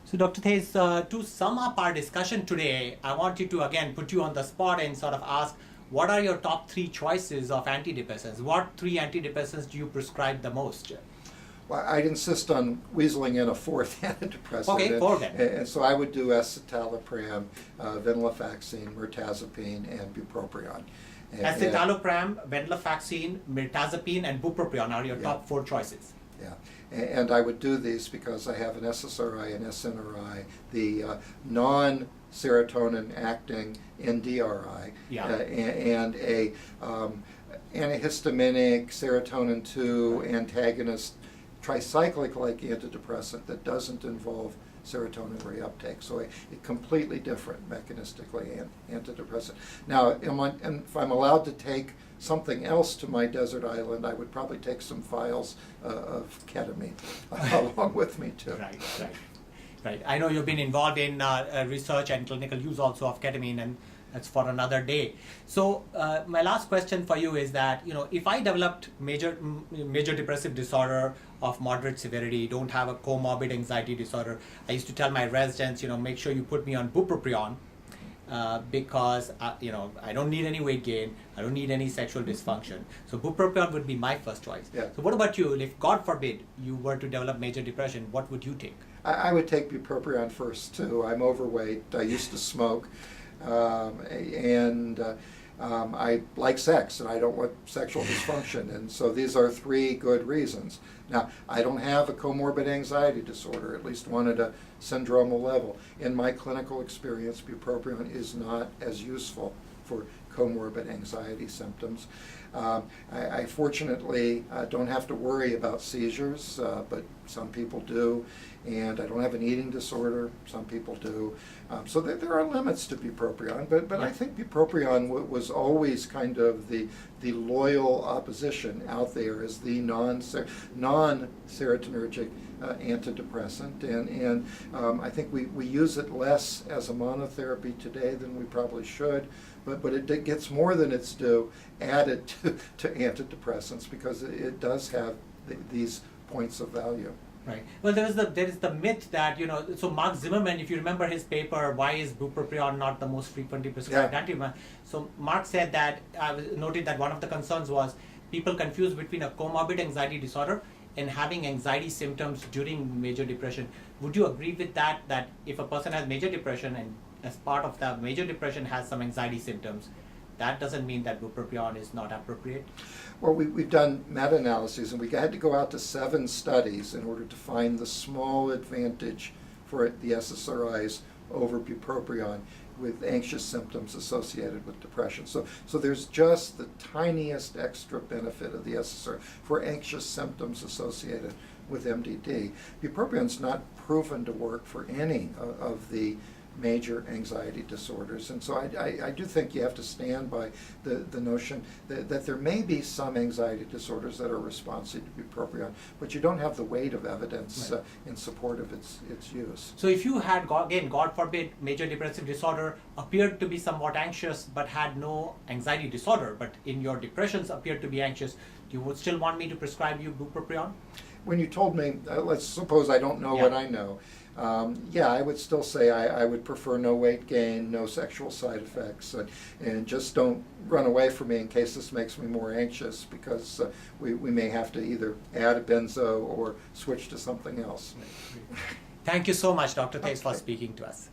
So Dr. Thase, to sum up our discussion today, I want you to again put you on the spot and sort of ask, what are your top 3 choices of antidepressants? What 3 antidepressants do you prescribe the most? Well, I'd insist on weaseling in a fourth antidepressant. Okay, 4 then. And so I would do escitalopram, venlafaxine, mirtazapine, and bupropion. Escitalopram, venlafaxine, mirtazapine, and bupropion are your top 4 choices. Yeah, and I would do these because I have an SSRI and SNRI, the non-serotonin acting NDRI, and a antihistaminic serotonin 2 antagonist tricyclic-like antidepressant that doesn't involve serotonin reuptake. So a completely different mechanistically antidepressant. Now, if I'm allowed to take something else to my desert island, I would probably take some vials of ketamine along with me too. Right. I know you've been involved in research and clinical use also of ketamine, and that's for another day. So my last question for you is that, if I developed major depressive disorder of moderate severity, don't have a comorbid anxiety disorder, I used to tell my residents, make sure you put me on bupropion, because I don't need any weight gain, I don't need any sexual dysfunction. So bupropion would be my first choice. Yeah. So what about you? If God forbid you were to develop major depression, what would you take? I would take bupropion first too. I'm overweight. I used to smoke, and I like sex, and I don't want sexual dysfunction. And so these are 3 good reasons. Now, I don't have a comorbid anxiety disorder, at least one at a syndromal level. In my clinical experience, bupropion is not as useful for comorbid anxiety symptoms. I fortunately don't have to worry about seizures, but some people do, and I don't have an eating disorder, some people do. So there are limits to bupropion, but I think bupropion was always kind of the loyal opposition out there as the non-serotonergic antidepressant, and I think we use it less as a monotherapy today than we probably should, but it gets more than its due added to antidepressants because it does have these points of value. Right. Well, there is the myth that, so Mark Zimmerman, if you remember his paper, Why is Bupropion Not the Most Frequently Prescribed Antidepressant? So Mark said that, noted that one of the concerns was people confuse between a comorbid anxiety disorder and having anxiety symptoms during major depression. Would you agree with that if a person has major depression and as part of the major depression has some anxiety symptoms, that doesn't mean that bupropion is not appropriate? Well, we've done meta-analyses, and we had to go out to 7 studies in order to find the small advantage for the SSRIs over bupropion with anxious symptoms associated with depression. So there's just the tiniest extra benefit of the SSRI for anxious symptoms associated with MDD. Bupropion's not proven to work for any of the major anxiety disorders, and so I do think you have to stand by the notion that there may be some anxiety disorders that are responsive to bupropion, but you don't have the weight of evidence in support of its use. So if you had, again, God forbid, major depressive disorder, appeared to be somewhat anxious but had no anxiety disorder, but in your depressions appeared to be anxious, you would still want me to prescribe you bupropion? When you told me, let's suppose I don't know what I know, I would still say I would prefer no weight gain, no sexual side effects, and just don't run away from me in case this makes me more anxious, because we may have to either add a benzo or switch to something else. Thank you so much, Dr. Thase, for speaking to us.